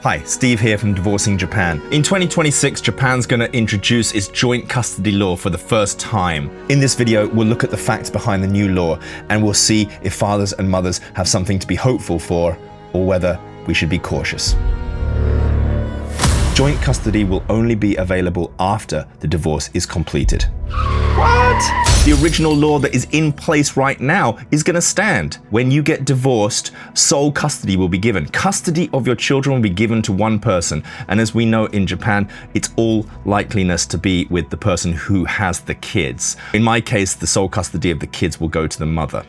Hi, Steve here from Divorcing Japan. In 2026, Japan's going to introduce its joint custody law for the first time. In this video, we'll look at the facts behind the new law and we'll see if fathers and mothers have something to be hopeful for or whether we should be cautious. Joint custody will only be available after the divorce is completed. What? The original law that is in place right now is going to stand. When you get divorced, sole custody will be given. Custody of your children will be given to one person. And as we know in Japan, it's all likeliness to be with the person who has the kids. In my case, the sole custody of the kids will go to the mother.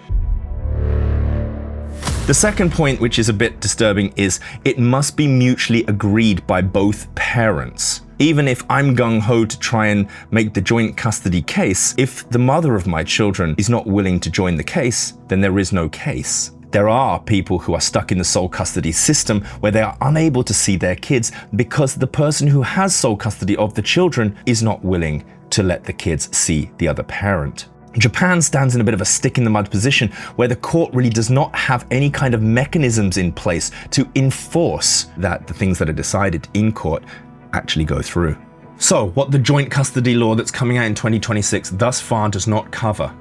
The second point, which is a bit disturbing, is it must be mutually agreed by both parents. Even if I'm gung-ho to try and make the joint custody case, if the mother of my children is not willing to join the case, then there is no case. There are people who are stuck in the sole custody system where they are unable to see their kids because the person who has sole custody of the children is not willing to let the kids see the other parent. Japan stands in a bit of a stick-in-the-mud position where the court really does not have any kind of mechanisms in place to enforce that the things that are decided in court actually go through. So, what the joint custody law that's coming out in 2026 thus far does not cover.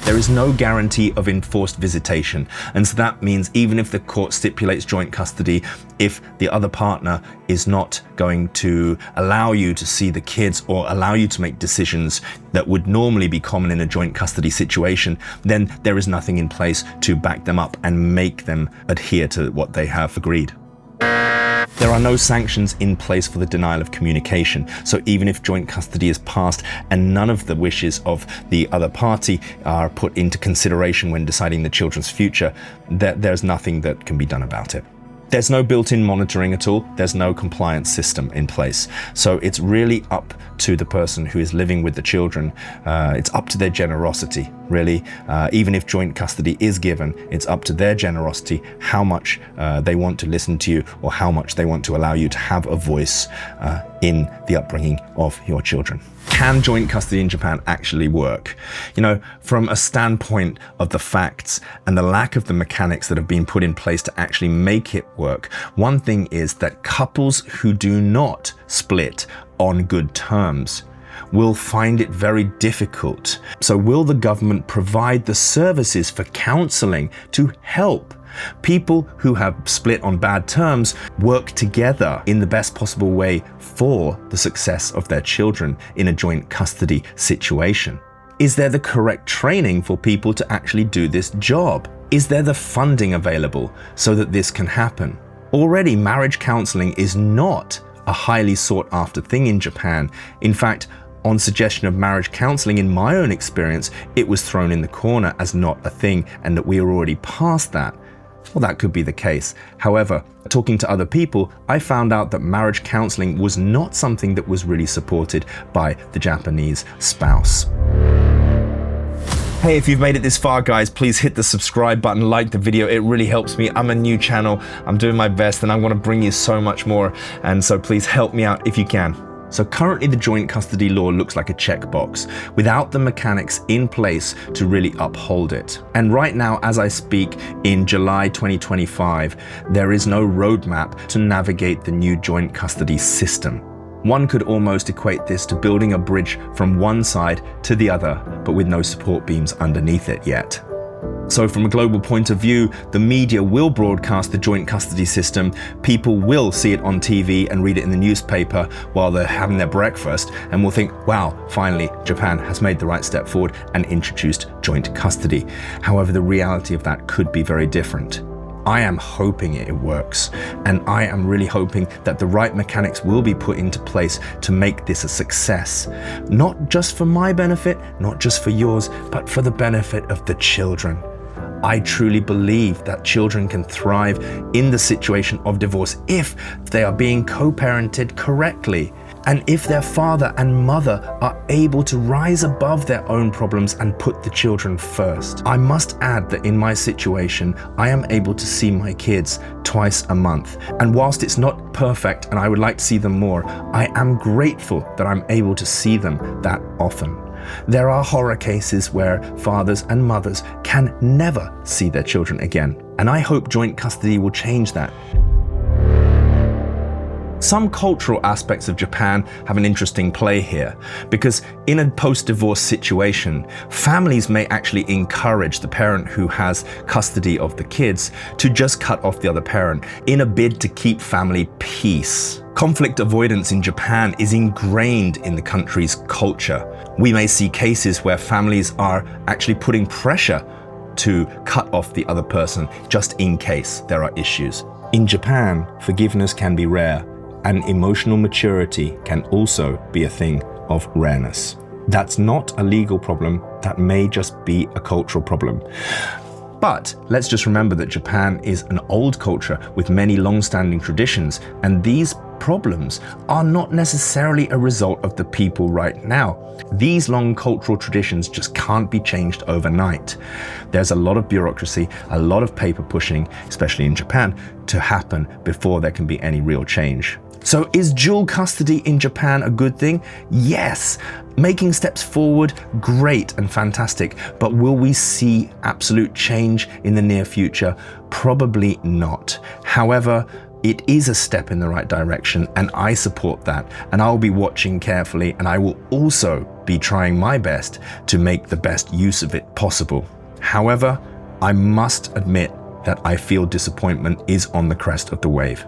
There is no guarantee of enforced visitation, and so that means even if the court stipulates joint custody, if the other partner is not going to allow you to see the kids or allow you to make decisions that would normally be common in a joint custody situation, then there is nothing in place to back them up and make them adhere to what they have agreed. There are no sanctions in place for the denial of communication, so even if joint custody is passed and none of the wishes of the other party are put into consideration when deciding the children's future, there's nothing that can be done about it. There's no built-in monitoring at all. There's no compliance system in place. So it's really up to the person who is living with the children. It's up to their generosity, really. Even if joint custody is given, it's up to their generosity how much they want to listen to you or how much they want to allow you to have a voice in the upbringing of your children. Can joint custody in Japan actually work? You know, from a standpoint of the facts and the lack of the mechanics that have been put in place to actually make it work, one thing is that couples who do not split on good terms will find it very difficult. So will the government provide the services for counseling to help people who have split on bad terms work together in the best possible way for the success of their children in a joint custody situation? Is there the correct training for people to actually do this job? Is there the funding available so that this can happen? Already, marriage counseling is not a highly sought after thing in Japan. In fact, on suggestion of marriage counseling, in my own experience, it was thrown in the corner as not a thing and that we are already past that. Well, that could be the case. However, talking to other people, I found out that marriage counseling was not something that was really supported by the Japanese spouse. Hey, if you've made it this far, guys, please hit the subscribe button, like the video. It really helps me. I'm a new channel. I'm doing my best and I want to bring you so much more. And so please help me out if you can. So currently the joint custody law looks like a checkbox without the mechanics in place to really uphold it. And right now, as I speak, in July 2025, there is no roadmap to navigate the new joint custody system. One could almost equate this to building a bridge from one side to the other, but with no support beams underneath it yet. So from a global point of view, the media will broadcast the joint custody system, people will see it on TV and read it in the newspaper while they're having their breakfast, and will think, wow, finally, Japan has made the right step forward and introduced joint custody. However, the reality of that could be very different. I am hoping it works, and I am really hoping that the right mechanics will be put into place to make this a success. Not just for my benefit, not just for yours, but for the benefit of the children. I truly believe that children can thrive in the situation of divorce if they are being co-parented correctly. And if their father and mother are able to rise above their own problems and put the children first. I must add that in my situation, I am able to see my kids twice a month. And whilst it's not perfect and I would like to see them more, I am grateful that I'm able to see them that often. There are horror cases where fathers and mothers can never see their children again. And I hope joint custody will change that. Some cultural aspects of Japan have an interesting play here, because in a post-divorce situation, families may actually encourage the parent who has custody of the kids to just cut off the other parent in a bid to keep family peace. Conflict avoidance in Japan is ingrained in the country's culture. We may see cases where families are actually putting pressure to cut off the other person just in case there are issues. In Japan, forgiveness can be rare, and emotional maturity can also be a thing of rareness. That's not a legal problem, that may just be a cultural problem. But let's just remember that Japan is an old culture with many long-standing traditions, and these problems are not necessarily a result of the people right now. These long cultural traditions just can't be changed overnight. There's a lot of bureaucracy, a lot of paper pushing, especially in Japan, to happen before there can be any real change. So is dual custody in Japan a good thing? Yes. Making steps forward, great and fantastic. But will we see absolute change in the near future? Probably not. However, it is a step in the right direction, and I support that, and I'll be watching carefully, and I will also be trying my best to make the best use of it possible. However, I must admit that I feel disappointment is on the crest of the wave.